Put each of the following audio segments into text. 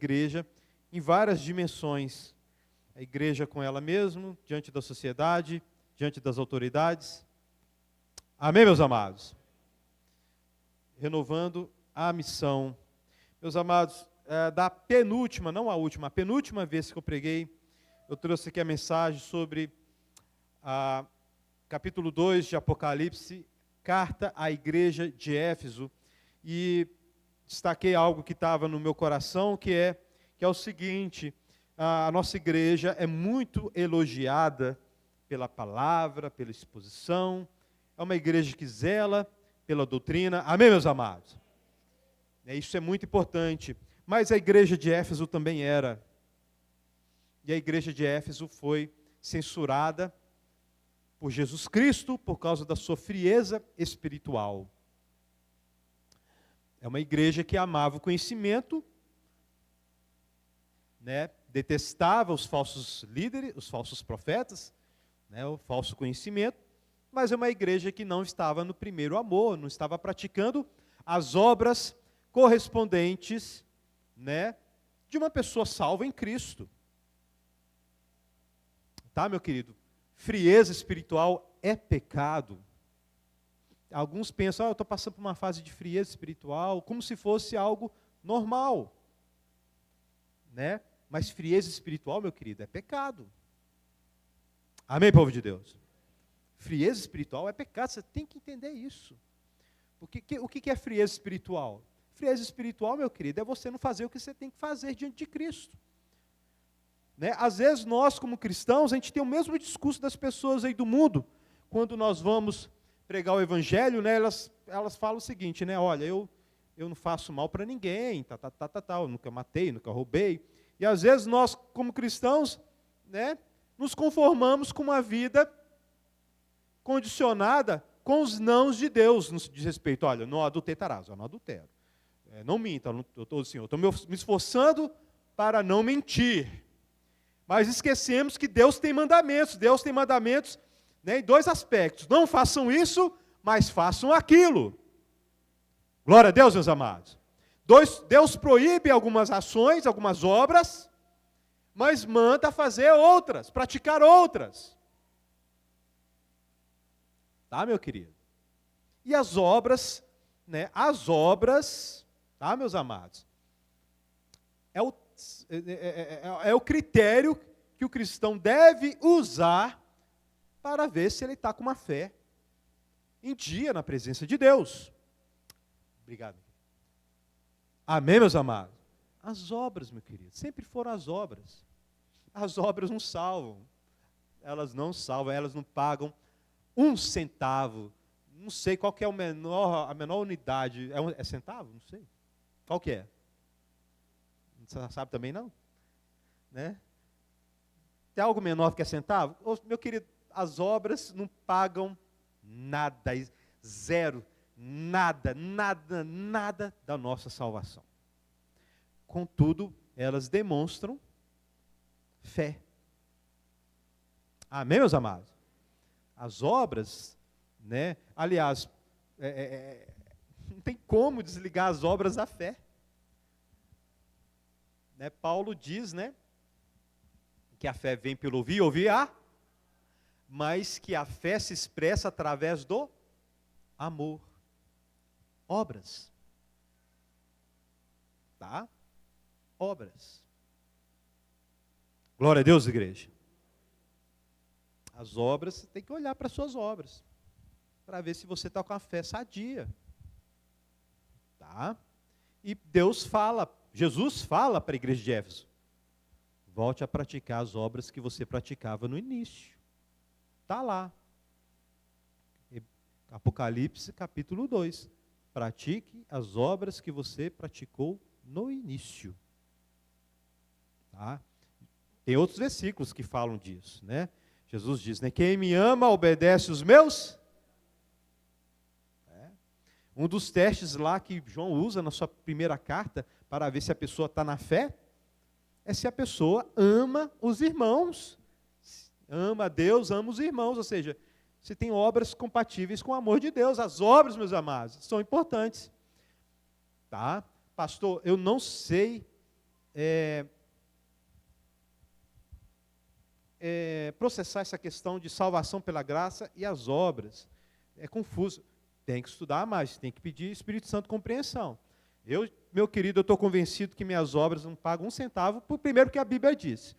igreja em várias dimensões. A igreja com ela mesma, diante da sociedade, diante das autoridades. Amém, meus amados? Renovando a missão. Meus amados, da penúltima, não a última, a penúltima vez que eu preguei, eu trouxe aqui a mensagem sobre capítulo 2 de Apocalipse, carta à igreja de Éfeso, e destaquei algo que estava no meu coração, que é o seguinte: a nossa igreja é muito elogiada pela palavra, pela exposição, é uma igreja que zela pela doutrina. Amém, meus amados? Isso é muito importante, mas a igreja de Éfeso também era, e a igreja de Éfeso foi censurada por Jesus Cristo por causa da sua frieza espiritual. É uma igreja que amava o conhecimento, detestava os falsos líderes, os falsos profetas, o falso conhecimento, mas é uma igreja que não estava no primeiro amor, não estava praticando as obras correspondentes, de uma pessoa salva em Cristo. Tá, meu querido? Frieza espiritual é pecado. Alguns pensam, eu estou passando por uma fase de frieza espiritual, como se fosse algo normal. Mas frieza espiritual, meu querido, é pecado. Amém, povo de Deus? Frieza espiritual é pecado, você tem que entender isso. Porque o que é frieza espiritual? Frieza espiritual, meu querido, é você não fazer o que você tem que fazer diante de Cristo. Às vezes nós, como cristãos, a gente tem o mesmo discurso das pessoas aí do mundo. Quando nós vamos pregar o evangelho, elas falam o seguinte, olha, eu não faço mal para ninguém, eu nunca matei, nunca roubei. E às vezes nós, como cristãos, nos conformamos com uma vida condicionada com os nãos de Deus, no diz respeito, olha, não adulterarás, eu não adultero. Não minta, eu estou me esforçando para não mentir. Mas esquecemos que Deus tem mandamentos em dois aspectos. Não façam isso, mas façam aquilo. Glória a Deus, meus amados. Deus proíbe algumas ações, algumas obras, mas manda fazer outras, praticar outras. Tá, meu querido? E as obras, tá, meus amados? É o critério que o cristão deve usar para ver se ele está com uma fé em dia na presença de Deus. Obrigado. Amém, meus amados? As obras, meu querido, sempre foram as obras. As obras não salvam. Elas não salvam, elas não pagam um centavo. Não sei qual que é a menor unidade. É centavo? Não sei. Qual que é? Você sabe também não? Tem algo menor que é centavo? Meu querido, as obras não pagam nada, zero, nada da nossa salvação. Contudo, elas demonstram fé. Amém, meus amados? As obras, aliás, não tem como desligar as obras da fé. Paulo diz, que a fé vem pelo ouvir mas que a fé se expressa através do amor. Obras. Tá? Obras. Glória a Deus, igreja. As obras, você tem que olhar para as suas obras, para ver se você está com a fé sadia. Tá? E Jesus fala para a igreja de Éfeso: volte a praticar as obras que você praticava no início. Está lá. Apocalipse capítulo 2. Pratique as obras que você praticou no início. Tá? Tem outros versículos que falam disso, Jesus diz, quem me ama obedece os meus. Um dos testes lá que João usa na sua primeira carta para ver se a pessoa está na fé é se a pessoa ama os irmãos. Ama a Deus, ama os irmãos, ou seja, se tem obras compatíveis com o amor de Deus. As obras, meus amados, são importantes. Tá? Pastor, eu não sei processar essa questão de salvação pela graça e as obras. É confuso. Tem que estudar mais, tem que pedir Espírito Santo compreensão. Meu querido, eu estou convencido que minhas obras não pagam um centavo, primeiro que a Bíblia diz.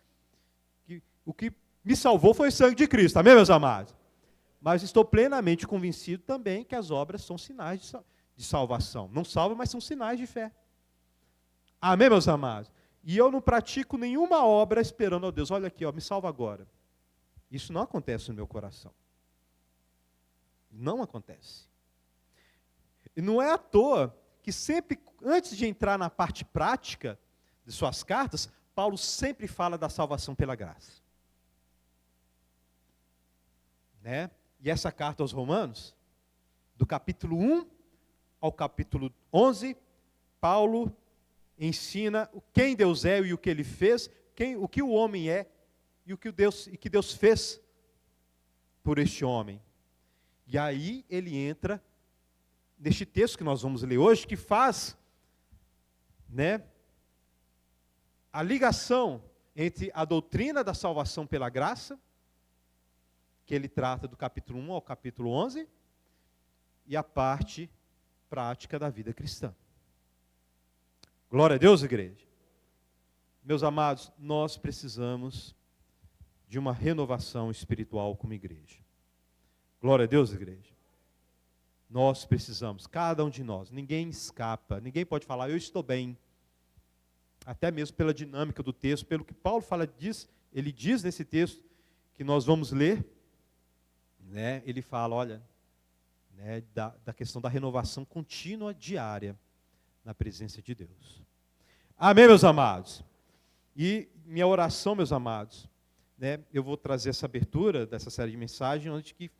Que o que me salvou foi o sangue de Cristo, amém, meus amados? Mas estou plenamente convencido também que as obras são sinais de salvação. Não salvam, mas são sinais de fé. Amém, meus amados? E eu não pratico nenhuma obra esperando, ó Deus, olha aqui, ó, me salva agora. Isso não acontece no meu coração. Não acontece. E não é à toa que sempre, antes de entrar na parte prática de suas cartas, Paulo sempre fala da salvação pela graça. Né? E essa carta aos Romanos, do capítulo 1 ao capítulo 11, Paulo ensina quem Deus é e o que ele fez, o que o homem é e o que Deus fez por este homem. E aí ele entra neste texto que nós vamos ler hoje, que faz, né, a ligação entre a doutrina da salvação pela graça, que ele trata do capítulo 1 ao capítulo 11, e a parte prática da vida cristã. Glória a Deus, igreja. Meus amados, nós precisamos de uma renovação espiritual como igreja. Glória a Deus, igreja. Nós precisamos, cada um de nós, ninguém escapa, ninguém pode falar, eu estou bem. Até mesmo pela dinâmica do texto, pelo que Paulo ele diz nesse texto que nós vamos ler, né, ele fala, olha, né, da questão da renovação contínua, diária, na presença de Deus. Amém, meus amados? E minha oração, meus amados, né, eu vou trazer essa abertura dessa série de mensagens, onde que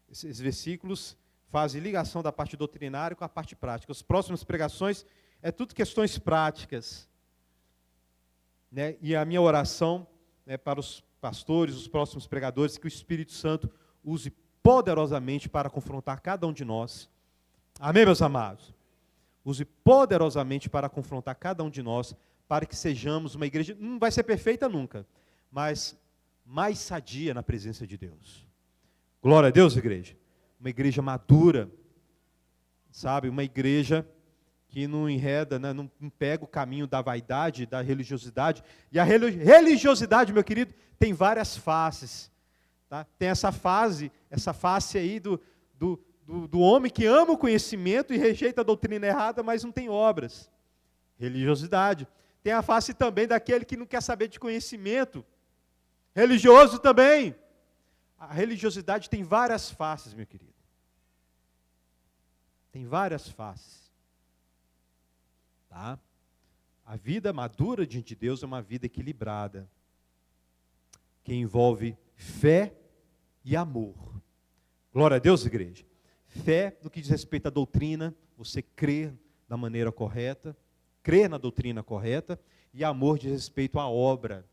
esses versículos fazem ligação da parte doutrinária com a parte prática. As próximas pregações é tudo questões práticas. Né? E a minha oração, né, para os pastores, os próximos pregadores, que o Espírito Santo use poderosamente para confrontar cada um de nós. Amém, meus amados? Use poderosamente para confrontar cada um de nós, para que sejamos uma igreja, não vai ser perfeita nunca, mas mais sadia na presença de Deus. Glória a Deus, igreja. Uma igreja madura, sabe? Uma igreja que não enreda, né? Não pega o caminho da vaidade, da religiosidade. E a religiosidade, meu querido, tem várias faces. Tá? Tem essa face aí do homem que ama o conhecimento e rejeita a doutrina errada, mas não tem obras. Religiosidade. Tem a face também daquele que não quer saber de conhecimento. Religioso também. A religiosidade tem várias faces, meu querido. Tem várias faces. Tá? A vida madura diante de Deus é uma vida equilibrada, que envolve fé e amor. Glória a Deus, igreja. Fé no que diz respeito à doutrina, você crer da maneira correta, crer na doutrina correta, e amor diz respeito à obra.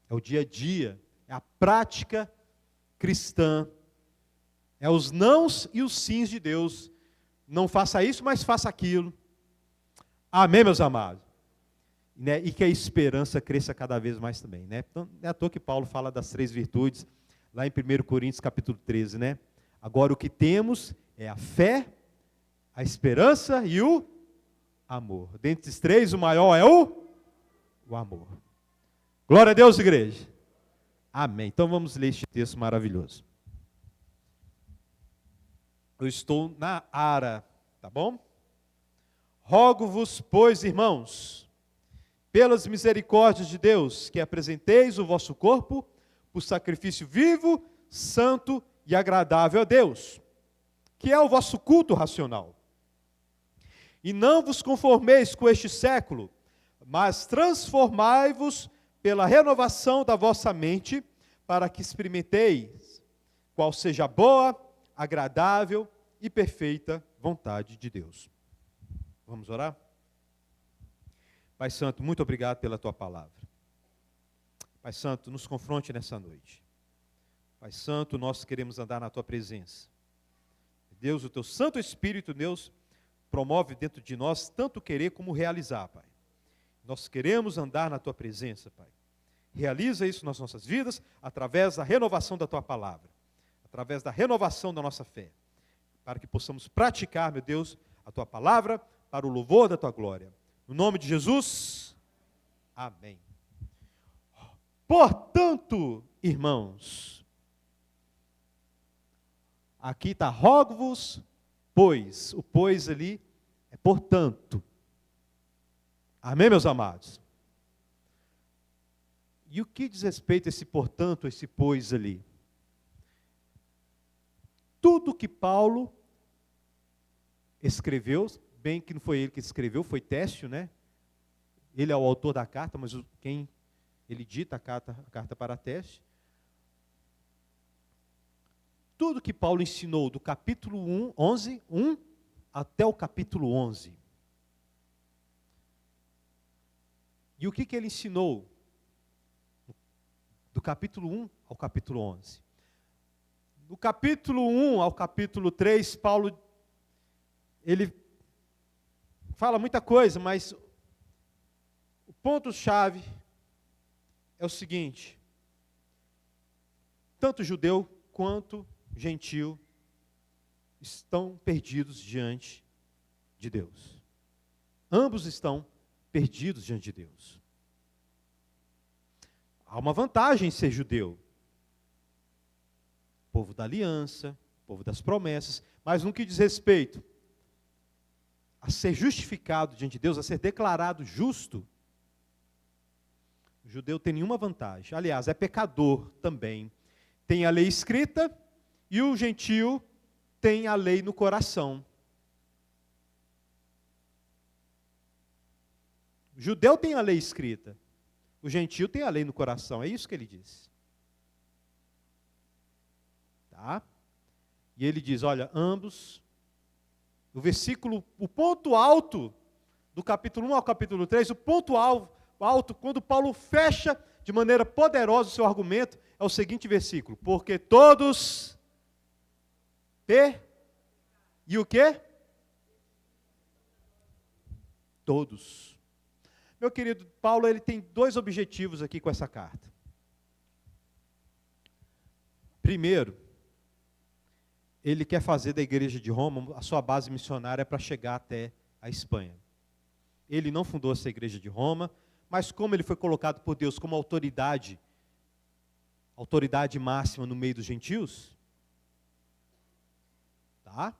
É o dia a dia, é a prática cristã, é os nãos e os sims de Deus. Não faça isso, mas faça aquilo. Amém, meus amados? Né? E que a esperança cresça cada vez mais também. Né? Então, não é à toa que Paulo fala das 3 virtudes, lá em 1 Coríntios capítulo 13. Né? Agora o que temos é a fé, a esperança e o amor. Dentre esses 3, o maior é o amor. Glória a Deus, igreja. Amém. Então vamos ler este texto maravilhoso. Eu estou na Ara, tá bom? Rogo-vos, pois, irmãos, pelas misericórdias de Deus, que apresenteis o vosso corpo por sacrifício vivo, santo e agradável a Deus, que é o vosso culto racional. E não vos conformeis com este século, mas transformai-vos pela renovação da vossa mente, para que experimenteis qual seja a boa, agradável e perfeita vontade de Deus. Vamos orar? Pai Santo, muito obrigado pela tua palavra. Pai Santo, nos confronte nessa noite. Pai Santo, nós queremos andar na tua presença. Deus, o teu Santo Espírito, Deus, promove dentro de nós tanto querer como realizar, Pai. Nós queremos andar na Tua presença, Pai. Realiza isso nas nossas vidas, através da renovação da Tua palavra, através da renovação da nossa fé, para que possamos praticar, meu Deus, a Tua palavra, para o louvor da Tua glória. No nome de Jesus, amém. Portanto, irmãos, aqui está, rogo-vos, pois, o pois ali é portanto. Amém, meus amados? E o que diz respeito a esse portanto, esse pois ali? Tudo que Paulo escreveu, bem que não foi ele que escreveu, foi Técio, né? Ele é o autor da carta, mas quem ele dita a carta para Técio. Tudo que Paulo ensinou do capítulo 1 até o capítulo 11. E o que ele ensinou do capítulo 1 ao capítulo 11? Do capítulo 1 ao capítulo 3, Paulo, ele fala muita coisa, mas o ponto-chave é o seguinte: tanto judeu quanto gentil estão perdidos diante de Deus. Ambos estão perdidos diante de Deus. Há uma vantagem em ser judeu. Povo da aliança, povo das promessas, mas no que diz respeito a ser justificado diante de Deus, a ser declarado justo, o judeu tem nenhuma vantagem. Aliás, é pecador também. Tem a lei escrita e o gentio tem a lei no coração. O judeu tem a lei escrita, o gentio tem a lei no coração, é isso que ele diz. Tá? E ele diz, olha, ambos, o ponto alto do capítulo 1 ao capítulo 3, o ponto alto, quando Paulo fecha de maneira poderosa o seu argumento, é o seguinte versículo: porque todos e o quê? Todos. Meu querido, Paulo, ele tem dois objetivos aqui com essa carta. Primeiro, ele quer fazer da igreja de Roma a sua base missionária para chegar até a Espanha. Ele não fundou essa igreja de Roma, mas como ele foi colocado por Deus como autoridade máxima no meio dos gentios, tá?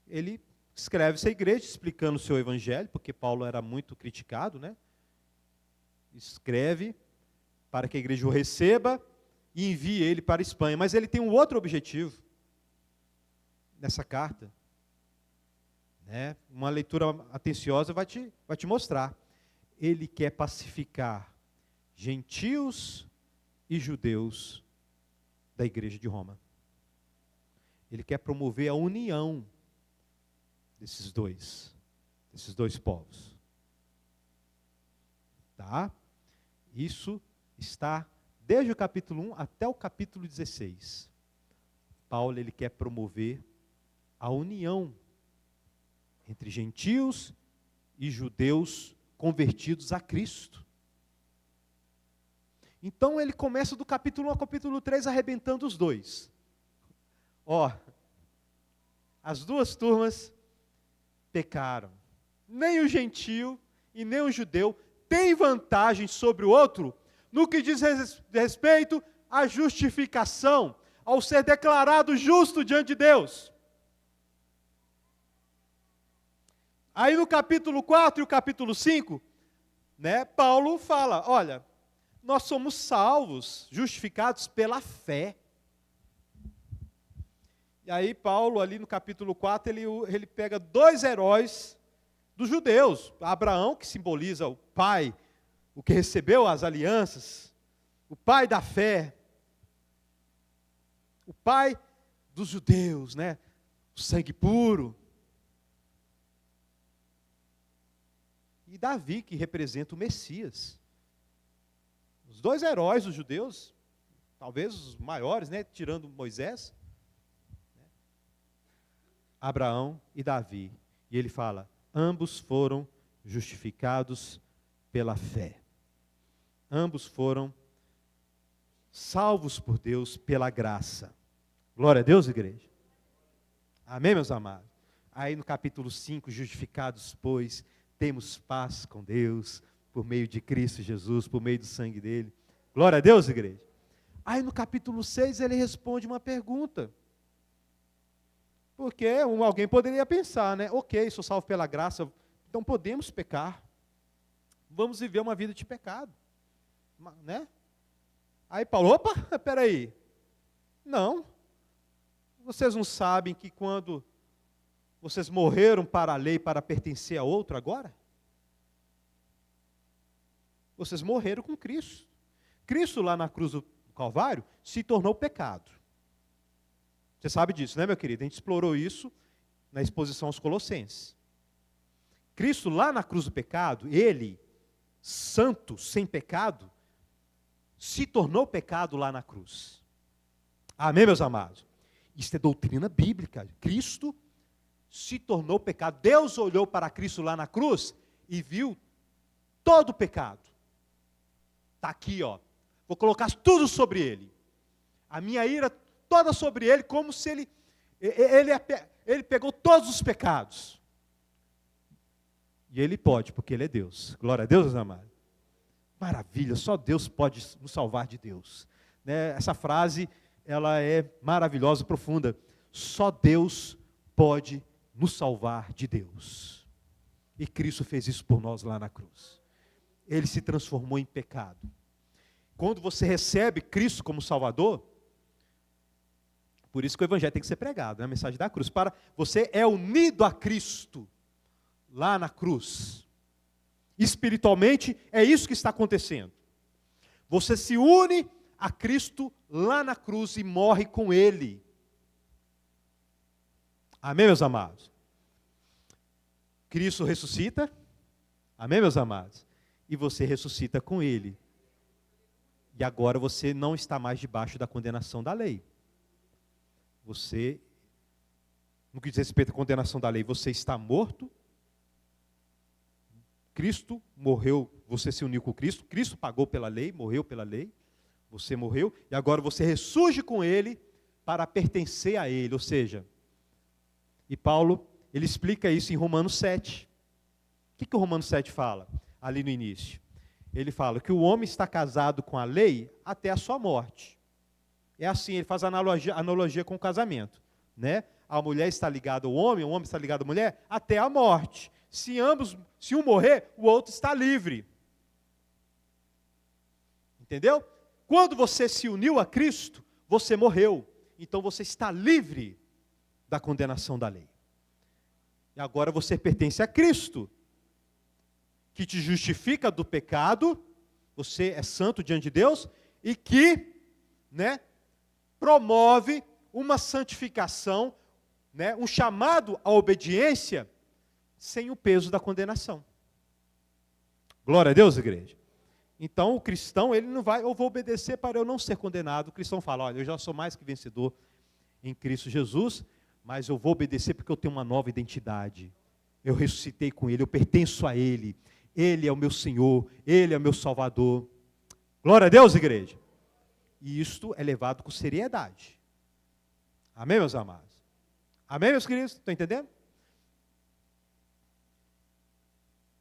Ele escreve essa igreja explicando o seu evangelho, porque Paulo era muito criticado, né? Escreve para que a igreja o receba e envie ele para a Espanha. Mas ele tem um outro objetivo nessa carta, né? Uma leitura atenciosa vai te mostrar. Ele quer pacificar gentios e judeus da igreja de Roma. Ele quer promover a união desses dois povos. Tá? Isso está desde o capítulo 1 até o capítulo 16. Paulo, ele quer promover a união entre gentios e judeus convertidos a Cristo. Então ele começa do capítulo 1 ao capítulo 3 arrebentando os dois. As duas turmas pecaram. Nem o gentio e nem o judeu tem vantagem sobre o outro no que diz respeito à justificação, ao ser declarado justo diante de Deus. Aí no capítulo 4 e o capítulo 5, né, Paulo fala, olha, nós somos salvos, justificados pela fé. E aí Paulo, ali no capítulo 4, ele pega dois heróis dos judeus. Abraão, que simboliza o pai, o que recebeu as alianças, o pai da fé, o pai dos judeus, né? O sangue puro. E Davi, que representa o Messias. Os dois heróis dos judeus, talvez os maiores, né? Tirando Moisés, Abraão e Davi. E ele fala, ambos foram justificados pela fé. Ambos foram salvos por Deus pela graça. Glória a Deus, igreja. Amém, meus amados? Aí no capítulo 5, justificados, pois, temos paz com Deus, por meio de Cristo Jesus, por meio do sangue dele. Glória a Deus, igreja. Aí no capítulo 6 ele responde uma pergunta. Porque alguém poderia pensar, né? Ok, sou salvo pela graça, então podemos pecar. Vamos viver uma vida de pecado. Né? Aí Paulo, opa, peraí. Não. Vocês não sabem que quando vocês morreram para a lei, para pertencer a outro agora? Vocês morreram com Cristo. Cristo lá na cruz do Calvário se tornou pecado. Você sabe disso, né, meu querido? A gente explorou isso na exposição aos Colossenses. Cristo lá na cruz do pecado, ele, santo, sem pecado, se tornou pecado lá na cruz. Amém, meus amados? Isso é doutrina bíblica. Cristo se tornou pecado. Deus olhou para Cristo lá na cruz e viu todo o pecado. Está aqui, ó. Vou colocar tudo sobre ele. A minha ira toda sobre ele, como se ele pegou todos os pecados. E ele pode, porque ele é Deus. Glória a Deus, meus amados. Maravilha, só Deus pode nos salvar de Deus. Né? Essa frase, ela é maravilhosa, profunda. Só Deus pode nos salvar de Deus. E Cristo fez isso por nós lá na cruz. Ele se transformou em pecado. Quando você recebe Cristo como Salvador, por isso que o Evangelho tem que ser pregado, né? A mensagem da cruz. Você é unido a Cristo lá na cruz. Espiritualmente, é isso que está acontecendo. Você se une a Cristo lá na cruz e morre com Ele. Amém, meus amados? Cristo ressuscita. Amém, meus amados? E você ressuscita com Ele. E agora você não está mais debaixo da condenação da lei. Você, no que diz respeito à condenação da lei, você está morto. Cristo morreu, você se uniu com Cristo. Cristo pagou pela lei, morreu pela lei. Você morreu. E agora você ressurge com Ele para pertencer a Ele. Ou seja, e Paulo, ele explica isso em Romanos 7. O que o Romanos 7 fala? Ali no início. Ele fala que o homem está casado com a lei até a sua morte. É assim, ele faz analogia com o casamento. Né? A mulher está ligada ao homem, o homem está ligado à mulher, até a morte. Se um morrer, o outro está livre. Entendeu? Quando você se uniu a Cristo, você morreu. Então você está livre da condenação da lei. E agora você pertence a Cristo, que te justifica do pecado, você é santo diante de Deus, e que, né, promove uma santificação, né, um chamado à obediência, sem o peso da condenação. Glória a Deus, igreja. Então o cristão, ele não vai, eu vou obedecer para eu não ser condenado. O cristão fala, olha, eu já sou mais que vencedor em Cristo Jesus, mas eu vou obedecer porque eu tenho uma nova identidade. Eu ressuscitei com Ele, eu pertenço a Ele. Ele é o meu Senhor, Ele é o meu Salvador. Glória a Deus, igreja. E isto é levado com seriedade. Amém, meus amados? Amém, meus queridos? Estão entendendo?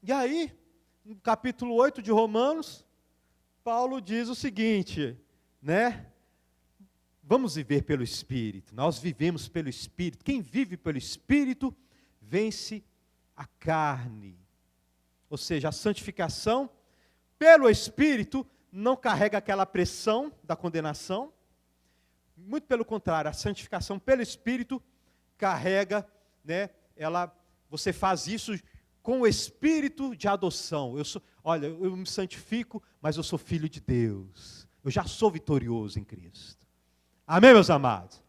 E aí, no capítulo 8 de Romanos, Paulo diz o seguinte, né? Vamos viver pelo Espírito. Nós vivemos pelo Espírito. Quem vive pelo Espírito, vence a carne. Ou seja, a santificação pelo Espírito não carrega aquela pressão da condenação. Muito pelo contrário, a santificação pelo Espírito carrega, né? Você faz isso com o espírito de adoção. Eu me santifico, mas eu sou filho de Deus. Eu já sou vitorioso em Cristo. Amém, meus amados?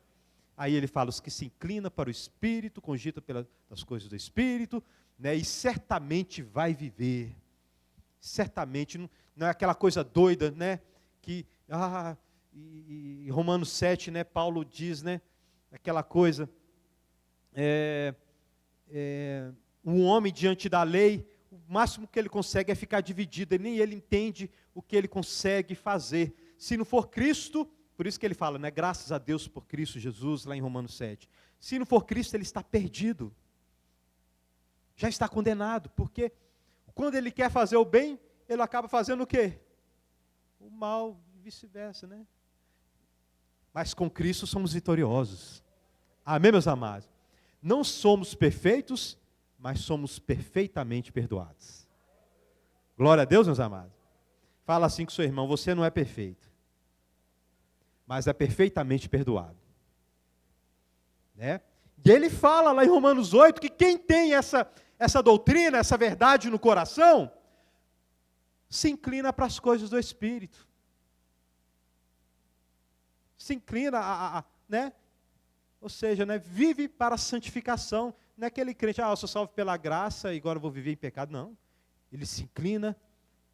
Aí ele fala, os que se inclinam para o Espírito, cogita pelas coisas do Espírito, né, e certamente vai viver. Certamente, não é aquela coisa doida, né, que, e Romanos 7, né, Paulo diz, né, aquela coisa, um homem diante da lei, o máximo que ele consegue é ficar dividido, nem ele entende o que ele consegue fazer. Se não for Cristo, por isso que ele fala, né, graças a Deus por Cristo Jesus, lá em Romanos 7. Se não for Cristo, ele está perdido. Já está condenado, porque quando ele quer fazer o bem, ele acaba fazendo o quê? O mal, e vice-versa, né? Mas com Cristo somos vitoriosos. Amém, meus amados? Não somos perfeitos, mas somos perfeitamente perdoados. Glória a Deus, meus amados. Fala assim com seu irmão, você não é perfeito, mas é perfeitamente perdoado. Né? E ele fala lá em Romanos 8, que quem tem essa doutrina, essa verdade no coração, se inclina para as coisas do Espírito. Se inclina né? Ou seja, né, vive para a santificação. Não é aquele crente, eu sou salvo pela graça e agora vou viver em pecado. Não. Ele se inclina,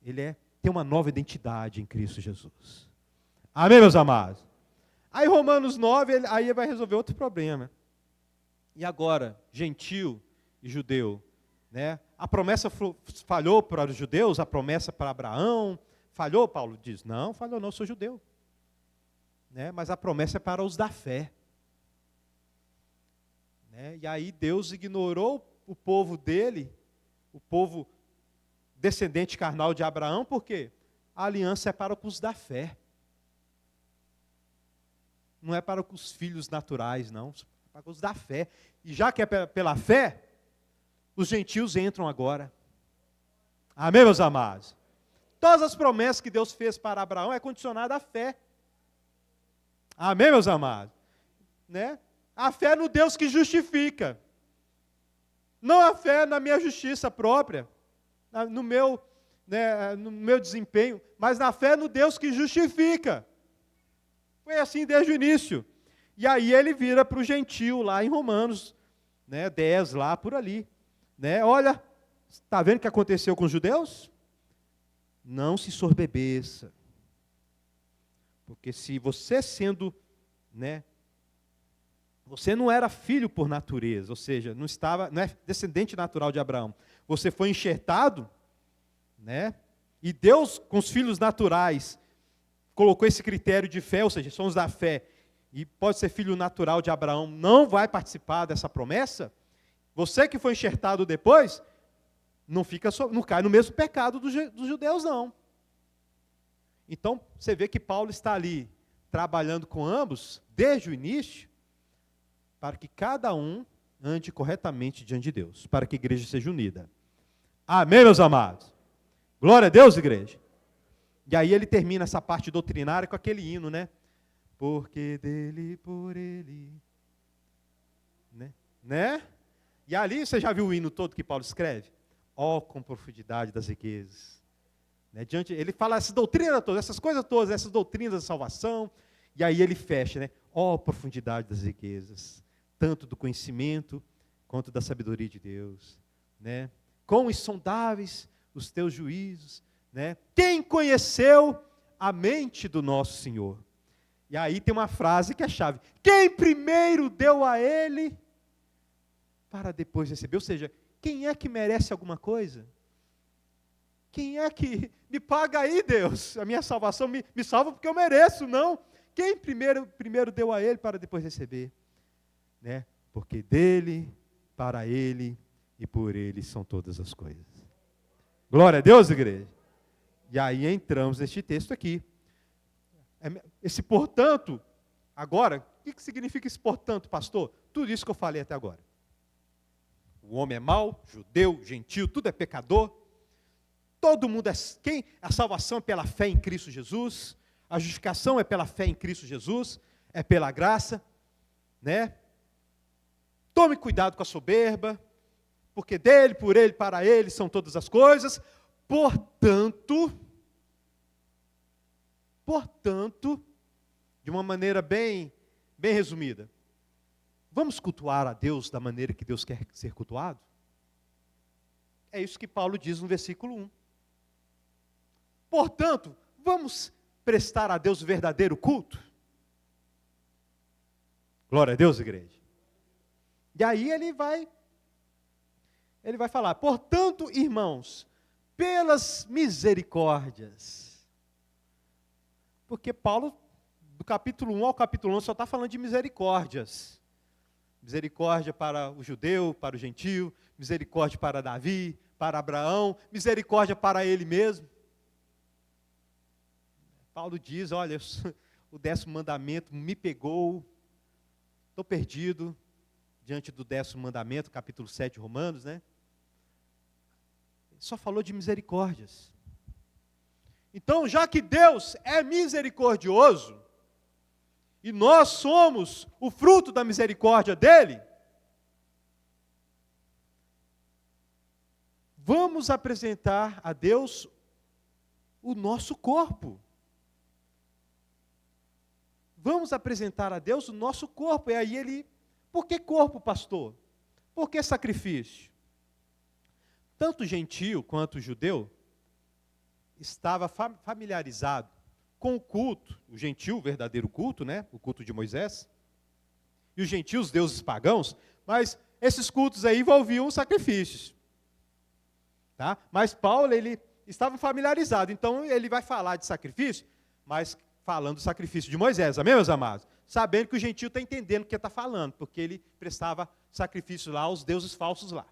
tem uma nova identidade em Cristo Jesus. Amém, meus amados? Aí Romanos 9, aí vai resolver outro problema. E agora, gentil e judeu, né? A promessa falhou para os judeus, a promessa para Abraão, falhou, Paulo diz, não, falhou não, eu sou judeu. Né? Mas a promessa é para os da fé. Né? E aí Deus ignorou o povo dele, o povo descendente carnal de Abraão, por quê? A aliança é para os da fé. Não é para os filhos naturais, não, é para os da fé. E já que é pela fé, os gentios entram agora. Amém, meus amados? Todas as promessas que Deus fez para Abraão é condicionada à fé. Amém, meus amados? Né? A fé no Deus que justifica. Não a fé na minha justiça própria, no meu desempenho, mas na fé no Deus que justifica. Foi assim desde o início. E aí ele vira para o gentio lá em Romanos, né, 10, lá por ali. Né? Olha, está vendo o que aconteceu com os judeus? Não se sorbebeça. Porque se você sendo, né, você não era filho por natureza, ou seja, não é descendente natural de Abraão. Você foi enxertado, né? E Deus, com os filhos naturais, colocou esse critério de fé, ou seja, somos da fé, e pode ser filho natural de Abraão, não vai participar dessa promessa. Você que foi enxertado depois, não cai no mesmo pecado dos judeus, não. Então, você vê que Paulo está ali, trabalhando com ambos, desde o início, para que cada um ande corretamente diante de Deus, para que a igreja seja unida. Amém, meus amados? Glória a Deus, igreja. E aí ele termina essa parte doutrinária com aquele hino, né? Porque dele, por ele. Né? E ali, você já viu o hino todo que Paulo escreve? Ó, com profundidade das riquezas. Né? Ele fala essa doutrina toda, essas coisas todas, essas doutrinas da salvação. E aí ele fecha, né? Ó, profundidade das riquezas. Tanto do conhecimento, quanto da sabedoria de Deus. Né? Quão insondáveis os teus juízos. Né? Quem conheceu a mente do nosso Senhor? E aí tem uma frase que é chave. Quem primeiro deu a ele para depois receber? Ou seja, quem é que merece alguma coisa? Quem é que me paga aí, Deus? A minha salvação me salva porque eu mereço, não. Quem primeiro deu a ele para depois receber? Né? Porque dele, para ele e por ele são todas as coisas. Glória a Deus, igreja. E aí entramos neste texto aqui. Esse portanto, agora, o que significa esse portanto, pastor? Tudo isso que eu falei até agora. O homem é mau, judeu, gentil, tudo é pecador. Todo mundo a salvação é pela fé em Cristo Jesus. A justificação é pela fé em Cristo Jesus. É pela graça. Né? Tome cuidado com a soberba. Porque dele, por ele, para ele são todas as coisas. Portanto, de uma maneira bem resumida, vamos cultuar a Deus da maneira que Deus quer ser cultuado? É isso que Paulo diz no versículo 1. Portanto, vamos prestar a Deus o verdadeiro culto? Glória a Deus, igreja. E aí ele vai Ele vai falar: portanto, irmãos, pelas misericórdias. Porque Paulo, do capítulo 1 ao capítulo 11, só está falando de misericórdias. Misericórdia para o judeu, para o gentio, misericórdia para Davi, para Abraão, misericórdia para ele mesmo. Paulo diz: olha, o 10º mandamento me pegou, estou perdido diante do 10º mandamento, capítulo 7 de Romanos, né? Ele só falou de misericórdias. Então, já que Deus é misericordioso, e nós somos o fruto da misericórdia dele, vamos apresentar a Deus o nosso corpo. Vamos apresentar a Deus o nosso corpo. E aí ele, por que corpo, pastor? Por que sacrifício? Tanto o gentio quanto o judeu estava familiarizado com o culto, o gentio, o verdadeiro culto, né? O culto de Moisés, e os gentios, os deuses pagãos, mas esses cultos aí envolviam sacrifícios. Tá? Mas Paulo, ele estava familiarizado, então ele vai falar de sacrifício, mas falando do sacrifício de Moisés, amém, meus amados? Sabendo que o gentio está entendendo o que está falando, porque ele prestava sacrifício lá aos deuses falsos lá.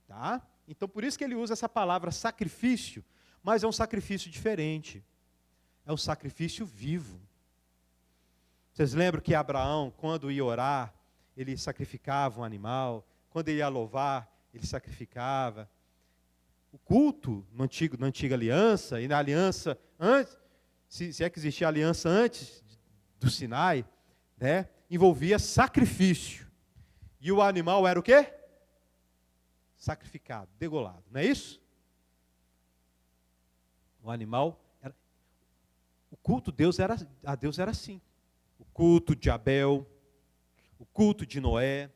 Tá? Então, por isso que ele usa essa palavra sacrifício, mas é um sacrifício diferente. É um sacrifício vivo. Vocês lembram que Abraão, quando ia orar, ele sacrificava um animal, quando ele ia louvar, ele sacrificava. O culto na antiga aliança, e na aliança antes, se é que existia aliança antes do Sinai, né, envolvia sacrifício. E o animal era o quê? Sacrificado, degolado, não é isso? O animal era... O culto a Deus era assim. O culto de Abel, o culto de Noé,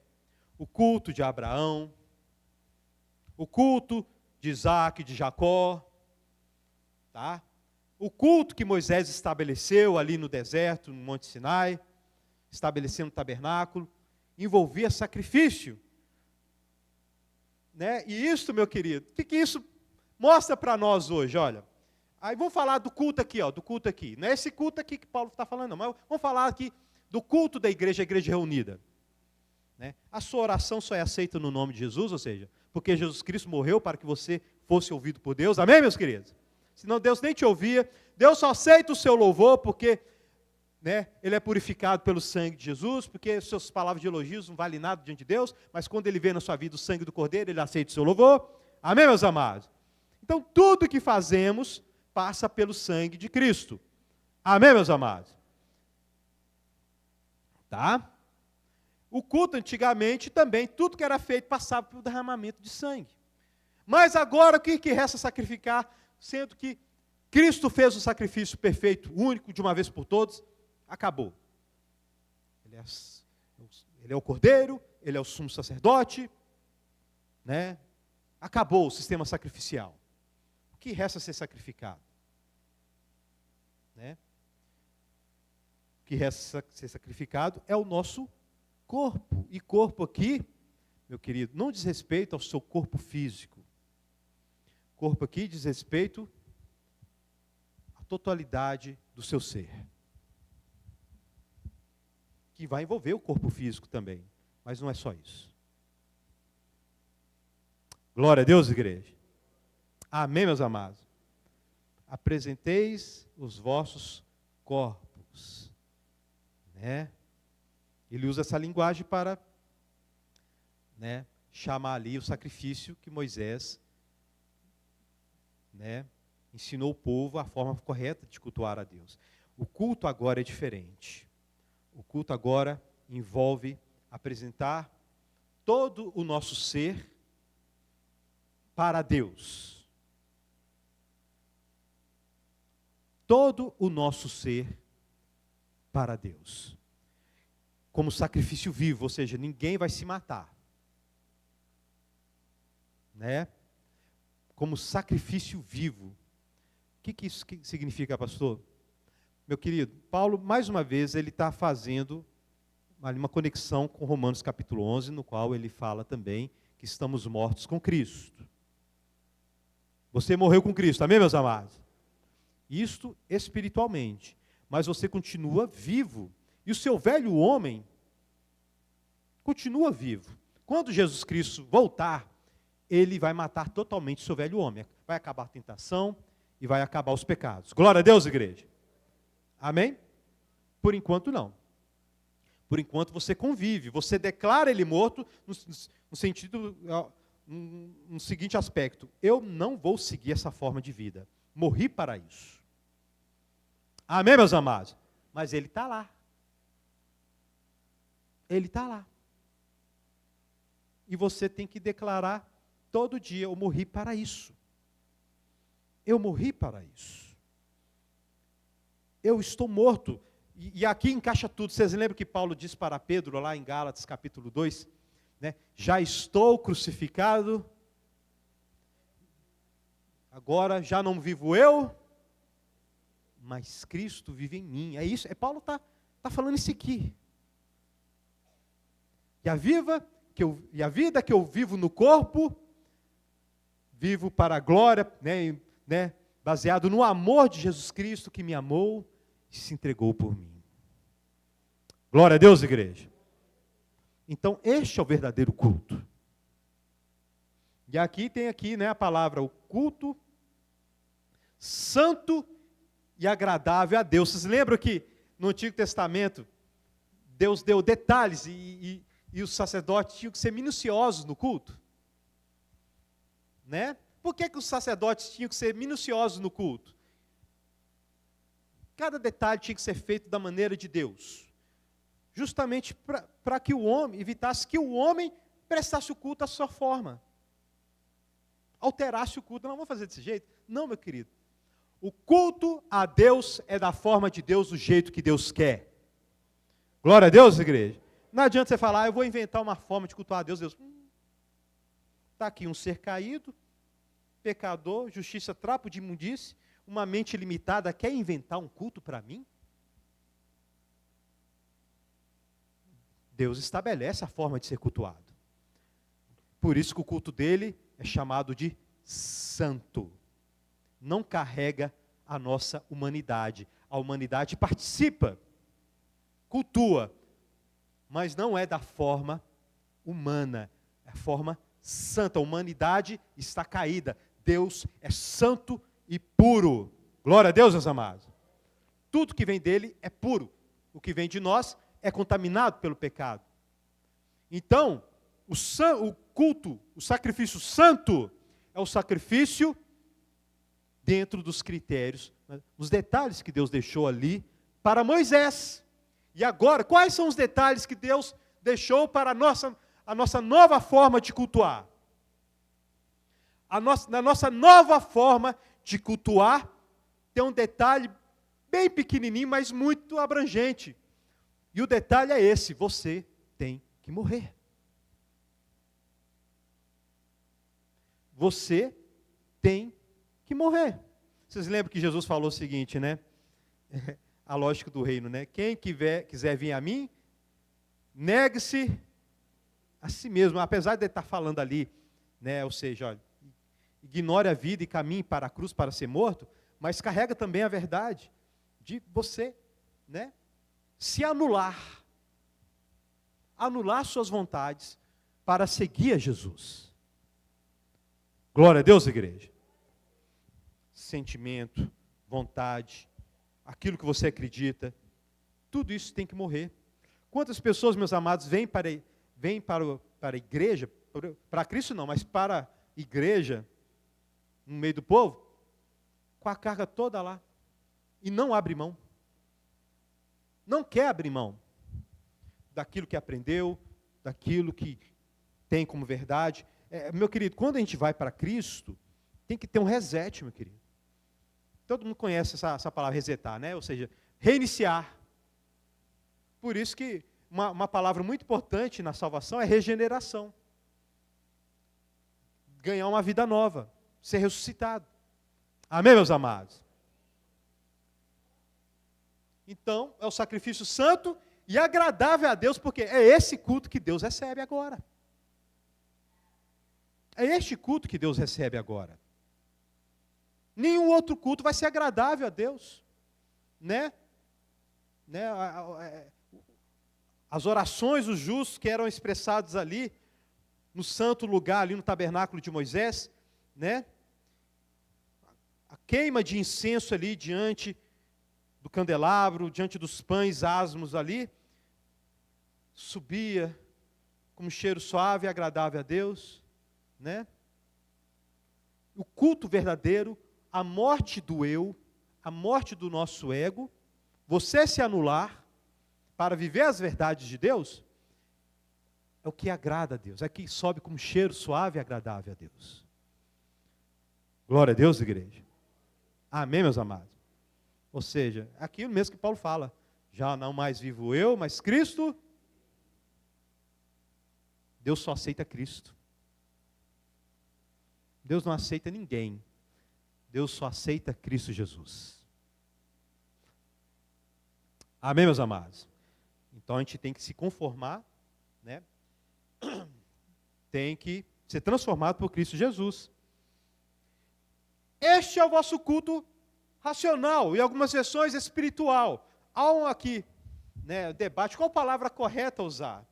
o culto de Abraão, o culto de Isaac, de Jacó, tá? O culto que Moisés estabeleceu ali no deserto, no Monte Sinai, estabelecendo o tabernáculo, envolvia sacrifício. Né? E isso, meu querido, o que isso mostra para nós hoje? Olha, aí vamos falar do culto aqui, ó, do culto aqui. Não é esse culto aqui que Paulo está falando, não, mas vamos falar aqui do culto da igreja, a igreja reunida. Né? A sua oração só é aceita no nome de Jesus, ou seja, porque Jesus Cristo morreu para que você fosse ouvido por Deus. Amém, meus queridos? Senão Deus nem te ouvia. Deus só aceita o seu louvor porque, né, ele é purificado pelo sangue de Jesus, porque suas palavras de elogios não valem nada diante de Deus, mas quando ele vê na sua vida o sangue do Cordeiro, ele aceita o seu louvor. Amém, meus amados? Então, tudo que fazemos passa pelo sangue de Cristo. Amém, meus amados? Tá? O culto, antigamente, também, tudo que era feito passava pelo derramamento de sangue. Mas agora, o que resta sacrificar, sendo que Cristo fez o sacrifício perfeito, único, de uma vez por todas, acabou. Ele é o Cordeiro, ele é o sumo sacerdote, né? Acabou o sistema sacrificial. O que resta ser sacrificado? Né? O que resta ser sacrificado é o nosso corpo. E corpo aqui, meu querido, não diz respeito ao seu corpo físico. Corpo aqui diz respeito à totalidade do seu ser. Que vai envolver o corpo físico também, mas não é só isso. Glória a Deus, igreja. Amém, meus amados. Apresenteis os vossos corpos. Né? Ele usa essa linguagem para, né, chamar ali o sacrifício que Moisés, né, ensinou o povo a forma correta de cultuar a Deus. O culto agora é diferente. O culto agora envolve apresentar todo o nosso ser para Deus. Todo o nosso ser para Deus. Como sacrifício vivo, ou seja, ninguém vai se matar. Né? Como sacrifício vivo. O que isso significa, pastor? Meu querido, Paulo, mais uma vez, ele está fazendo uma conexão com Romanos capítulo 11, no qual ele fala também que estamos mortos com Cristo. Você morreu com Cristo, amém, meus amados? Isto espiritualmente. Mas você continua vivo. E o seu velho homem continua vivo. Quando Jesus Cristo voltar, ele vai matar totalmente o seu velho homem. Vai acabar a tentação e vai acabar os pecados. Glória a Deus, igreja. Amém? Por enquanto, não. Por enquanto, você convive. Você declara ele morto no sentido, no seguinte aspecto. Eu não vou seguir essa forma de vida. Morri para isso. Amém, meus amados? Mas ele está lá. Ele está lá. E você tem que declarar todo dia, eu morri para isso. Eu morri para isso. Eu estou morto. E aqui encaixa tudo. Vocês lembram que Paulo disse para Pedro, lá em Gálatas capítulo 2? Né? Já estou crucificado. Agora já não vivo eu, mas Cristo vive em mim. É isso. Paulo está falando isso aqui. E a vida que eu vivo no corpo, vivo para a glória, né, baseado no amor de Jesus Cristo que me amou e se entregou por mim. Glória a Deus, igreja. Então, este é o verdadeiro culto. E aqui tem a palavra, o culto santo e agradável a Deus. Vocês lembram que no Antigo Testamento, Deus deu detalhes e os sacerdotes tinham que ser minuciosos no culto? Né? Por que os sacerdotes tinham que ser minuciosos no culto? Cada detalhe tinha que ser feito da maneira de Deus. Justamente para que o homem, evitasse que o homem prestasse o culto à sua forma. Alterasse o culto. Não, vamos fazer desse jeito? Não, meu querido. O culto a Deus é da forma de Deus, do jeito que Deus quer. Glória a Deus, igreja. Não adianta você falar, eu vou inventar uma forma de cultuar a Deus. Está aqui um ser caído, pecador, justiça, trapo de imundície, uma mente limitada, quer inventar um culto para mim? Deus estabelece a forma de ser cultuado. Por isso que o culto dele é chamado de santo. Não carrega a nossa humanidade. A humanidade participa, cultua, mas não é da forma humana, é a forma santa. A humanidade está caída. Deus é santo e puro. Glória a Deus, meus amados. Tudo que vem dele é puro. O que vem de nós é contaminado pelo pecado. Então, o culto, o sacrifício santo, é o sacrifício dentro dos critérios, os detalhes que Deus deixou ali para Moisés. E agora, quais são os detalhes que Deus deixou para a nossa nova forma de cultuar? Na nossa nova forma de cultuar, tem um detalhe bem pequenininho, mas muito abrangente. E o detalhe é esse: você tem que morrer. Você tem que morrer. Vocês lembram que Jesus falou o seguinte, né? A lógica do reino, né? Quem quiser vir a mim, negue-se a si mesmo. Apesar de ele estar falando ali, né? Ou seja, olha, ignore a vida e caminhe para a cruz para ser morto, mas carrega também a verdade de você, né? Se anular suas vontades para seguir a Jesus. Glória a Deus, igreja. Sentimento, vontade, aquilo que você acredita, tudo isso tem que morrer. Quantas pessoas, meus amados, vêm para a igreja, para Cristo não, mas para a igreja, no meio do povo, com a carga toda lá, e não abre mão. Não quer abrir mão daquilo que aprendeu, daquilo que tem como verdade. Meu querido, quando a gente vai para Cristo, tem que ter um reset, meu querido. Todo mundo conhece essa palavra resetar, né? Ou seja, reiniciar. Por isso que uma palavra muito importante na salvação é regeneração. Ganhar uma vida nova, ser ressuscitado. Amém, meus amados? Então, é o sacrifício santo e agradável a Deus, porque é esse culto que Deus recebe agora. É este culto que Deus recebe agora. Nenhum outro culto vai ser agradável a Deus, né? As orações dos justos que eram expressadas ali, no santo lugar, ali no tabernáculo de Moisés, né? A queima de incenso ali diante do candelabro, diante dos pães asmos ali, subia como um cheiro suave e agradável a Deus, né? O culto verdadeiro, a morte do eu, a morte do nosso ego, você se anular para viver as verdades de Deus, é o que agrada a Deus, é que sobe como cheiro suave e agradável a Deus. Glória a Deus, igreja. Amém, meus amados? Ou seja, é aquilo mesmo que Paulo fala, já não mais vivo eu, mas Cristo. Deus só aceita Cristo. Deus não aceita ninguém. Deus só aceita Cristo Jesus. Amém, meus amados? Então a gente tem que se conformar, né? Tem que ser transformado por Cristo Jesus. Este é o vosso culto racional, e algumas versões espiritual. Há um aqui, né, debate, qual palavra correta usar?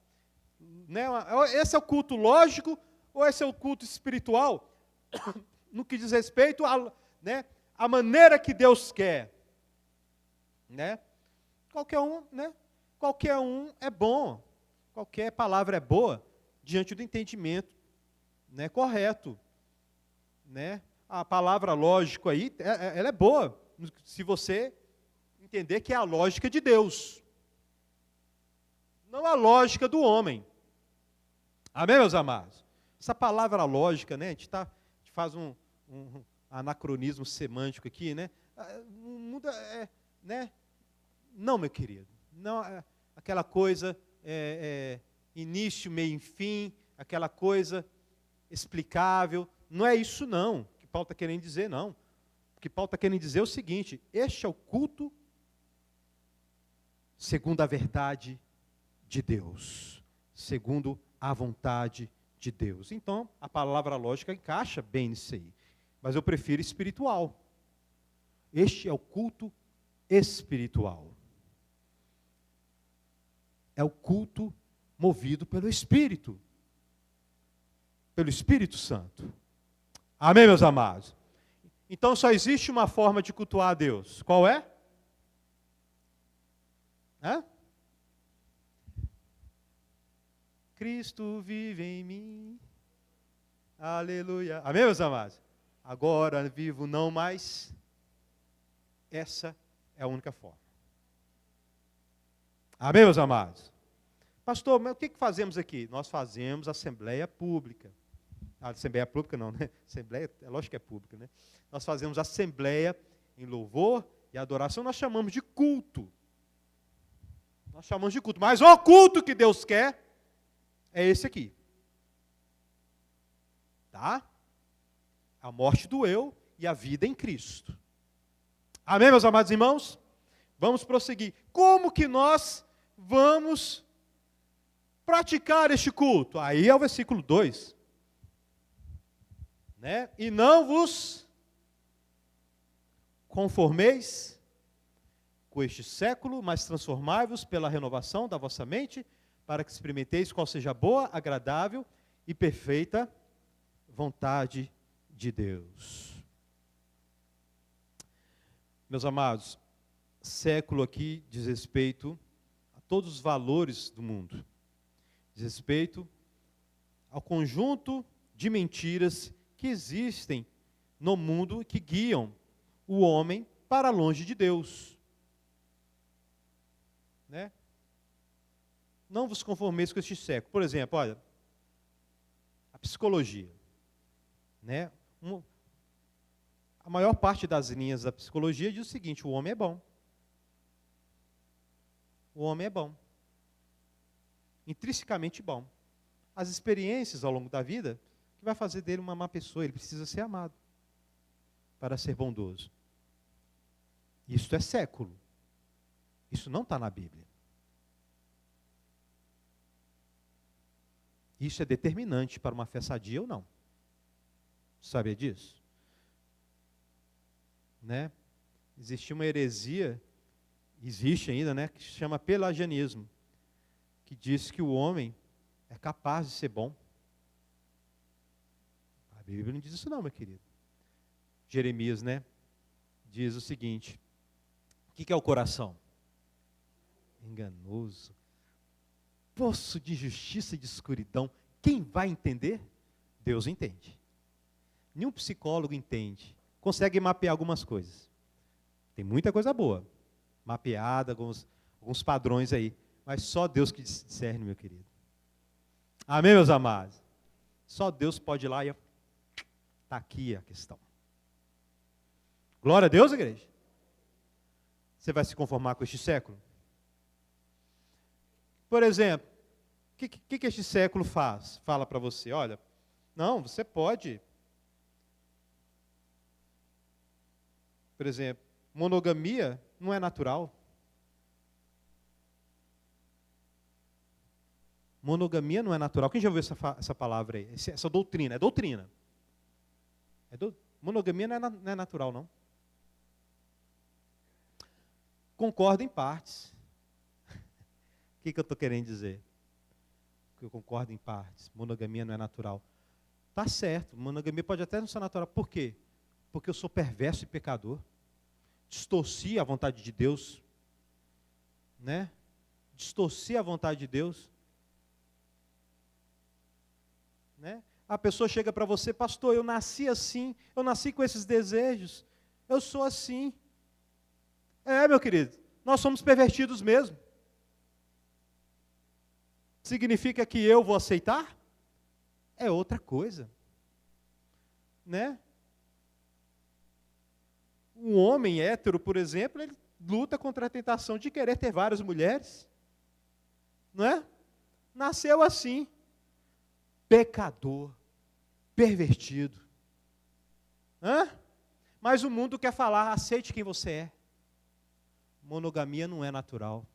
Né, esse é o culto lógico ou esse é o culto espiritual? No que diz respeito a, né, a maneira que Deus quer. Né? Qualquer um é bom. Qualquer palavra é boa diante do entendimento, né, correto. Né? A palavra lógico aí, ela é boa, se você entender que é a lógica de Deus, não a lógica do homem. Amém, meus amados? Essa palavra lógica, né, a gente faz um anacronismo semântico aqui, né? Muda, né? Não, meu querido, não, aquela coisa início, meio e fim, aquela coisa explicável, não é isso não, que Paulo está querendo dizer, não. O que Paulo está querendo dizer é o seguinte, este é o culto segundo a verdade de Deus, segundo a vontade de Deus. Então, a palavra lógica encaixa bem nisso aí, mas eu prefiro espiritual. Este é o culto espiritual. É o culto movido pelo Espírito Santo. Amém, meus amados? Então só existe uma forma de cultuar a Deus. Qual é? Cristo vive em mim. Aleluia. Amém, meus amados? Agora vivo não mais. Essa é a única forma. Amém, meus amados? Pastor, mas o que fazemos aqui? Nós fazemos assembleia pública. Assembleia pública não, né? Assembleia, é lógico que é pública, né? Nós fazemos assembleia em louvor e adoração, nós chamamos de culto. Nós chamamos de culto. Mas o culto que Deus quer é esse aqui. Tá? A morte do eu e a vida em Cristo. Amém, meus amados irmãos? Vamos prosseguir. Como que nós vamos praticar este culto? Aí é o versículo 2. Né? E não vos conformeis com este século, mas transformai-vos pela renovação da vossa mente, para que experimenteis qual seja a boa, agradável e perfeita vontade de Deus. Meus amados, século aqui diz respeito a todos os valores do mundo. Diz respeito ao conjunto de mentiras que existem no mundo que guiam o homem para longe de Deus. Né? Não vos conformeis com este século. Por exemplo, olha, a psicologia. Né? A maior parte das linhas da psicologia diz o seguinte: o homem é bom. O homem é bom. Intrinsecamente bom. As experiências ao longo da vida que vai fazer dele uma má pessoa, ele precisa ser amado para ser bondoso. Isso é século. Isso não está na Bíblia. Isso é determinante para uma fé sadia ou não. Sabia disso? Né? Existia uma heresia, existe ainda, né, que se chama pelagianismo, que diz que o homem é capaz de ser bom. A Bíblia não diz isso não, meu querido. Jeremias, né, diz o seguinte: o que é o coração? Enganoso, poço de injustiça e de escuridão. Quem vai entender? Deus entende. Nenhum psicólogo entende. Consegue mapear algumas coisas. Tem muita coisa boa, mapeada, alguns padrões aí. Mas só Deus que discerne, meu querido. Amém, meus amados? Só Deus pode ir lá e está aqui a questão. Glória a Deus, igreja. Você vai se conformar com este século? Por exemplo, o que este século faz? Fala para você, olha, não, você pode. Por exemplo, monogamia não é natural. Monogamia não é natural. Quem já ouviu essa palavra aí? Essa doutrina? É doutrina. Monogamia não é natural, não. Concordo em partes. O que eu estou querendo dizer? Que eu concordo em partes. Monogamia não é natural. Tá certo, monogamia pode até não ser natural. Por quê? Porque eu sou perverso e pecador. Distorci a vontade de Deus. Né? Distorci a vontade de Deus. Né? A pessoa chega para você, pastor, eu nasci assim, eu nasci com esses desejos, eu sou assim. É, meu querido, nós somos pervertidos mesmo. Significa que eu vou aceitar? É outra coisa. Né? Um homem hétero, por exemplo, ele luta contra a tentação de querer ter várias mulheres. Não é? Nasceu assim. Pecador, pervertido. Mas o mundo quer falar, aceite quem você é. Monogamia não é natural.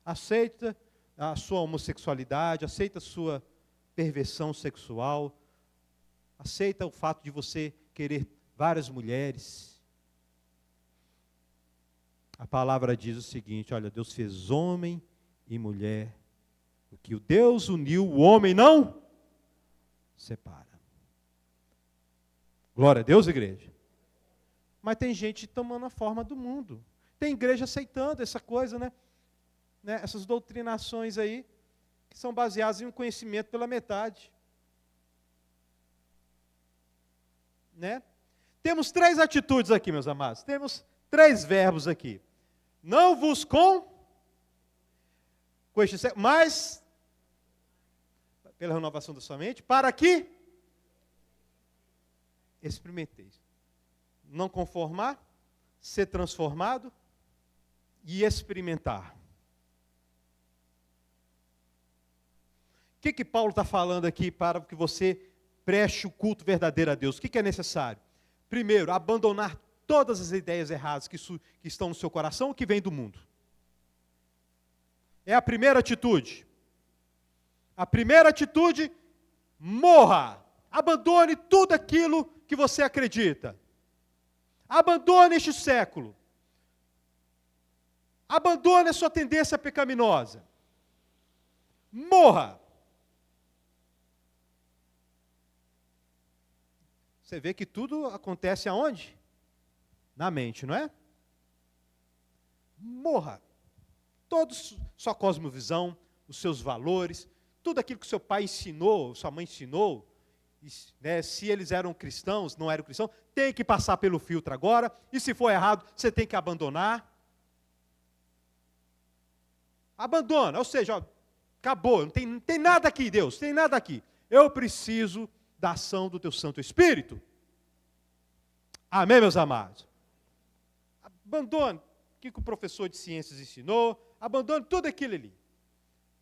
Aceita a sua homossexualidade, aceita a sua perversão sexual, aceita o fato de você querer várias mulheres. A palavra diz o seguinte, olha, Deus fez homem e mulher. O que o Deus uniu, o homem não separa. Glória a Deus, igreja. Mas tem gente tomando a forma do mundo. Tem igreja aceitando essa coisa, né? Essas doutrinações aí, que são baseadas em um conhecimento pela metade. Né? Temos 3 atitudes aqui, meus amados. Temos 3 verbos aqui. Não vos com este século, mas pela renovação da sua mente, para que experimenteis. Não conformar, ser transformado e experimentar. O que Paulo está falando aqui para que você preste o culto verdadeiro a Deus? O que é necessário? Primeiro, abandonar todas as ideias erradas que estão no seu coração, que vêm do mundo. É a primeira atitude. A primeira atitude, morra. Abandone tudo aquilo que você acredita. Abandone este século. Abandone a sua tendência pecaminosa. Morra. Você vê que tudo acontece aonde? Na mente, não é? Morra. Toda sua cosmovisão, os seus valores, tudo aquilo que seu pai ensinou, sua mãe ensinou, né, se eles eram cristãos, não eram cristãos, tem que passar pelo filtro agora, e se for errado, você tem que abandonar. Abandona, ou seja, ó, acabou, não tem nada aqui, Deus, tem nada aqui. Eu preciso da ação do teu Santo Espírito. Amém, meus amados? Abandone o que o professor de ciências ensinou, abandone tudo aquilo ali.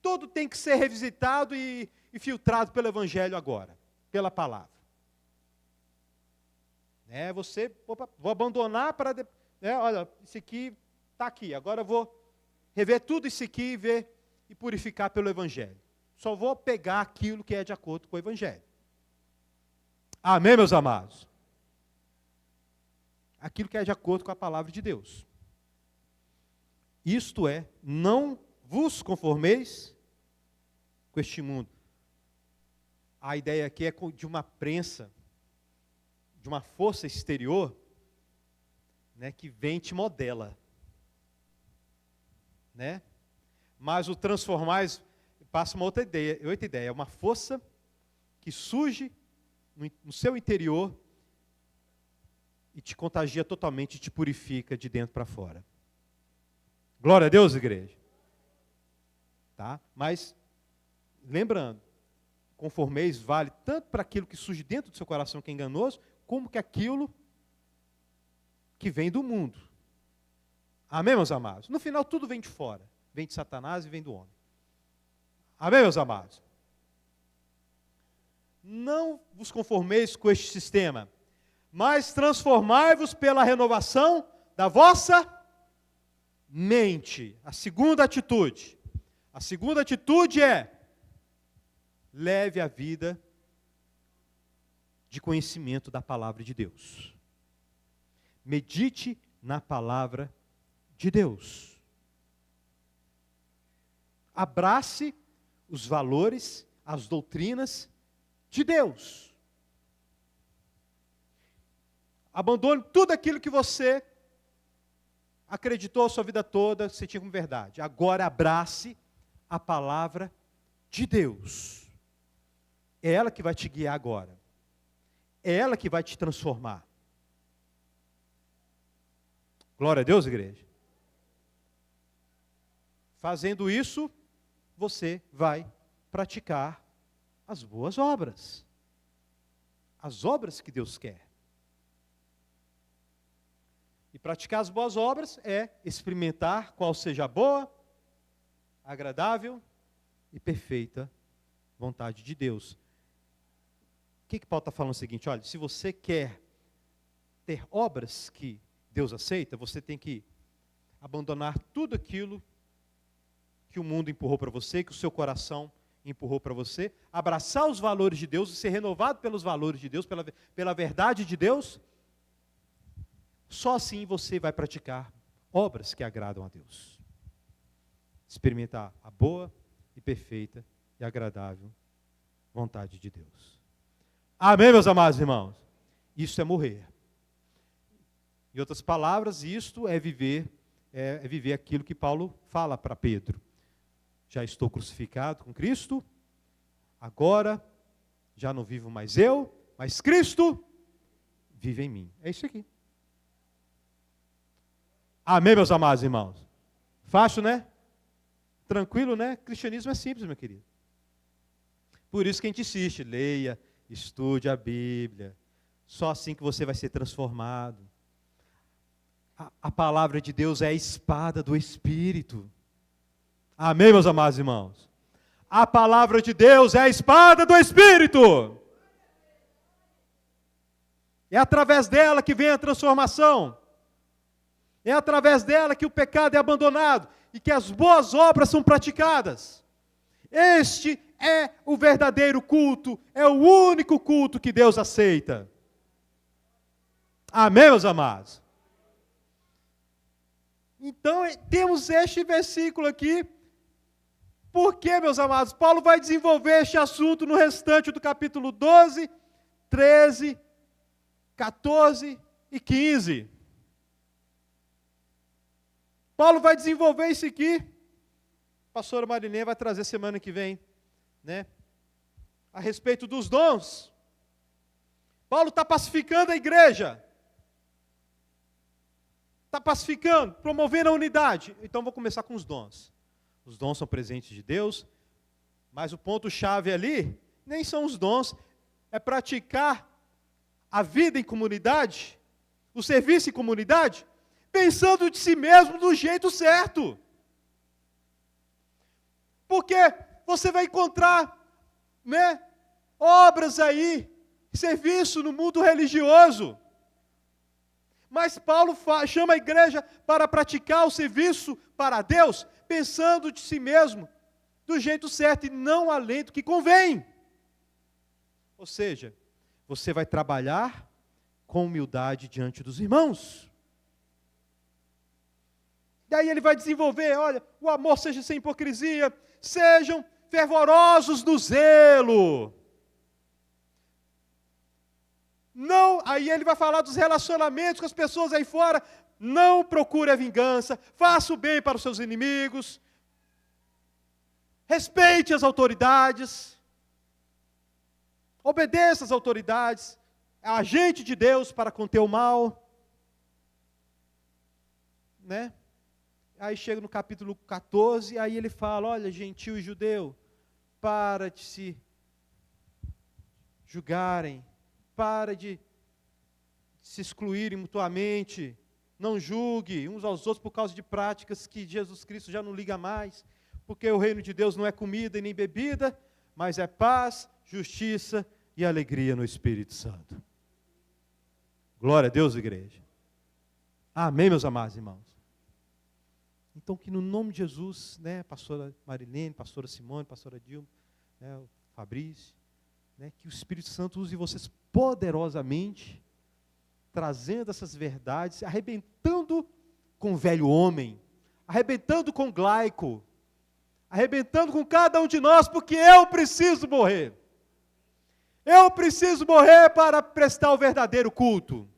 Tudo tem que ser revisitado e filtrado pelo Evangelho agora, pela palavra. Vou abandonar para... olha, isso aqui está aqui, agora eu vou rever tudo isso aqui e ver e purificar pelo Evangelho. Só vou pegar aquilo que é de acordo com o Evangelho. Amém, meus amados? Aquilo que é de acordo com a palavra de Deus. Isto é, não vos conformeis com este mundo. A ideia aqui é de uma prensa, de uma força exterior, né, que vem e te modela. Né? Mas o transformais passa uma outra ideia, é uma força que surge no seu interior e te contagia totalmente, te purifica de dentro para fora. Glória a Deus, igreja. Tá? Mas, lembrando, conformeis vale tanto para aquilo que surge dentro do seu coração, que é enganoso, como que aquilo que vem do mundo. Amém, meus amados? No final, tudo vem de fora. Vem de Satanás e vem do homem. Amém, meus amados? Não vos conformeis com este sistema, mas transformai-vos pela renovação da vossa mente. A segunda atitude. A segunda atitude é: leve a vida de conhecimento da palavra de Deus. Medite na palavra de Deus. Abrace os valores, as doutrinas de Deus. Abandone tudo aquilo que você acreditou a sua vida toda, você tinha como verdade. Agora abrace a palavra de Deus. É ela que vai te guiar agora. É ela que vai te transformar. Glória a Deus, igreja. Fazendo isso, você vai praticar as boas obras. As obras que Deus quer. E praticar as boas obras é experimentar qual seja a boa, agradável e perfeita vontade de Deus. O que Paulo está falando? É o seguinte: olha, se você quer ter obras que Deus aceita, você tem que abandonar tudo aquilo que o mundo empurrou para você, que o seu coração empurrou para você, abraçar os valores de Deus e ser renovado pelos valores de Deus, pela verdade de Deus. Só assim você vai praticar obras que agradam a Deus. Experimentar a boa e perfeita e agradável vontade de Deus. Amém, meus amados irmãos? Isso é morrer. Em outras palavras, isto é viver aquilo que Paulo fala para Pedro. Já estou crucificado com Cristo, agora já não vivo mais eu, mas Cristo vive em mim. É isso aqui. Amém, meus amados irmãos? Fácil, né? Tranquilo, né? Cristianismo é simples, meu querido. Por isso que a gente insiste, leia, estude a Bíblia. Só assim que você vai ser transformado. A palavra de Deus é a espada do Espírito. Amém, meus amados irmãos? A palavra de Deus é a espada do Espírito. É através dela que vem a transformação. É através dela que o pecado é abandonado e que as boas obras são praticadas. Este é o verdadeiro culto, é o único culto que Deus aceita. Amém, meus amados? Então, temos este versículo aqui. Por quê, meus amados? Paulo vai desenvolver este assunto no restante do capítulo 12, 13, 14 e 15. Paulo vai desenvolver isso aqui. A pastora Marinê vai trazer semana que vem, né? A respeito dos dons. Paulo está pacificando a igreja. Está pacificando, promovendo a unidade. Então vou começar com os dons. Os dons são presentes de Deus, mas o ponto-chave ali nem são os dons, é praticar a vida em comunidade, o serviço em comunidade, pensando de si mesmo do jeito certo. Porque você vai encontrar, né, obras aí, serviço no mundo religioso. Mas Paulo chama a igreja para praticar o serviço para Deus, pensando de si mesmo do jeito certo e não além do que convém. Ou seja, você vai trabalhar com humildade diante dos irmãos. E aí ele vai desenvolver, olha, o amor seja sem hipocrisia, sejam fervorosos no zelo. Não, aí ele vai falar dos relacionamentos com as pessoas aí fora. Não procure a vingança, faça o bem para os seus inimigos, respeite as autoridades, obedeça às autoridades, é agente de Deus para conter o mal. Né? Aí chega no capítulo 14, aí ele fala, olha, gentil e judeu, para de se julgarem, para de se excluírem mutuamente, não julgue uns aos outros por causa de práticas que Jesus Cristo já não liga mais, porque o reino de Deus não é comida e nem bebida, mas é paz, justiça e alegria no Espírito Santo. Glória a Deus, igreja. Amém, meus amados irmãos. Então, que no nome de Jesus, né, pastora Marilene, pastora Simone, pastora Dilma, né, o Fabrício, né, que o Espírito Santo use vocês poderosamente, trazendo essas verdades, arrebentando com o velho homem, arrebentando com o Glaico, arrebentando com cada um de nós, porque eu preciso morrer. Eu preciso morrer para prestar o verdadeiro culto.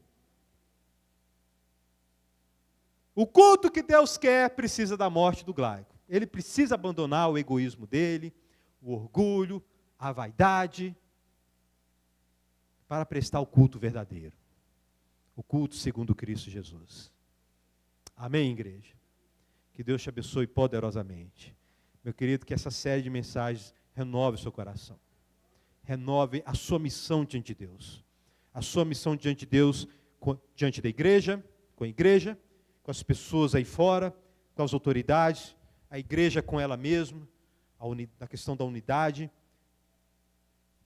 O culto que Deus quer precisa da morte do Glaico. Ele precisa abandonar o egoísmo dele, o orgulho, a vaidade, para prestar o culto verdadeiro. O culto segundo Cristo Jesus. Amém, igreja? Que Deus te abençoe poderosamente. Meu querido, que essa série de mensagens renove o seu coração. Renove a sua missão diante de Deus. A sua missão diante de Deus, diante da igreja, com a igreja, com as pessoas aí fora, com as autoridades, a igreja com ela mesma, na questão da unidade.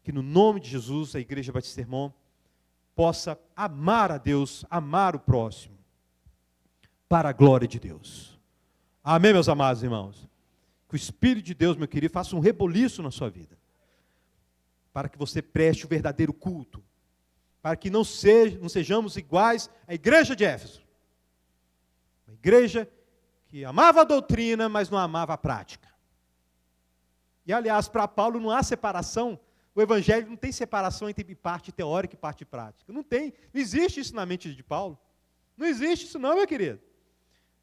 Que no nome de Jesus, a igreja Batista Irmão possa amar a Deus, amar o próximo, para a glória de Deus. Amém, meus amados irmãos? Que o Espírito de Deus, meu querido, faça um reboliço na sua vida, para que você preste o verdadeiro culto, para que não sejamos iguais à igreja de Éfeso, uma igreja que amava a doutrina, mas não amava a prática. E aliás, para Paulo não há separação. O Evangelho não tem separação entre parte teórica e parte prática. Não tem, não existe isso na mente de Paulo. Não existe isso não, meu querido.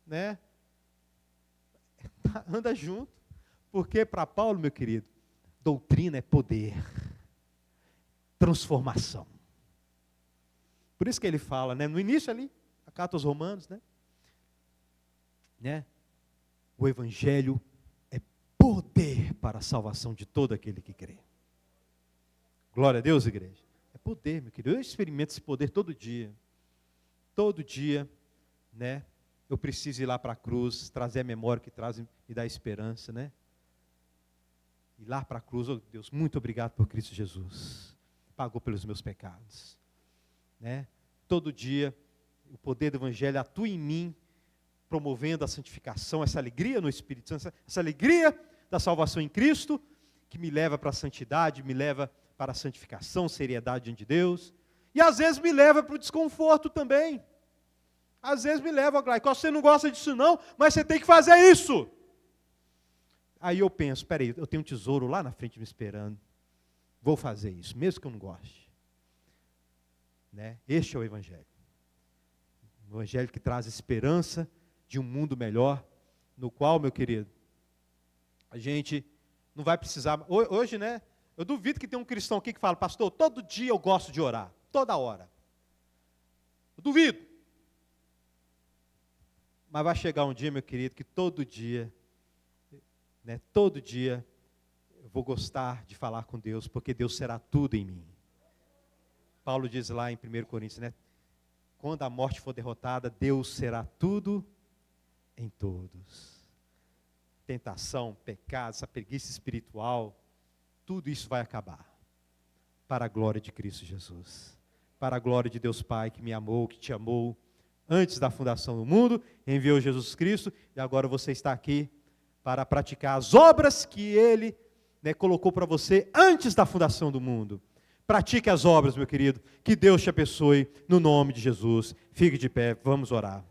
Né? Anda junto. Porque para Paulo, meu querido, doutrina é poder. Transformação. Por isso que ele fala, né, no início ali, a carta aos Romanos, né? O Evangelho é poder para a salvação de todo aquele que crê. Glória a Deus, igreja. É poder, meu querido. Eu experimento esse poder todo dia. Todo dia, né? Eu preciso ir lá para a cruz, trazer a memória que traz, me dá esperança, né? Ir lá para a cruz, oh Deus, muito obrigado por Cristo Jesus. Pagou pelos meus pecados. Né? Todo dia, o poder do Evangelho atua em mim, promovendo a santificação, essa alegria no Espírito Santo, essa alegria da salvação em Cristo, que me leva para a santidade, me leva para a santificação, seriedade diante de Deus, e às vezes me leva para o desconforto também. Às vezes me leva, Glaico, você não gosta disso não, mas você tem que fazer isso. Aí eu penso, peraí, eu tenho um tesouro lá na frente me esperando, vou fazer isso, mesmo que eu não goste. Né? Este é o Evangelho. O Evangelho que traz esperança de um mundo melhor, no qual, meu querido, a gente não vai precisar, hoje, né, eu duvido que tem um cristão aqui que fala, pastor, todo dia eu gosto de orar, toda hora. Eu duvido. Mas vai chegar um dia, meu querido, que todo dia, né, todo dia, eu vou gostar de falar com Deus, porque Deus será tudo em mim. Paulo diz lá em 1 Coríntios, né, quando a morte for derrotada, Deus será tudo em todos. Tentação, pecado, essa preguiça espiritual, tudo isso vai acabar, para a glória de Cristo Jesus, para a glória de Deus Pai, que me amou, que te amou, antes da fundação do mundo, enviou Jesus Cristo, e agora você está aqui, para praticar as obras que Ele, né, colocou para você, antes da fundação do mundo, Pratique as obras, meu querido. Que Deus te abençoe, no nome de Jesus. Fique de pé, vamos orar.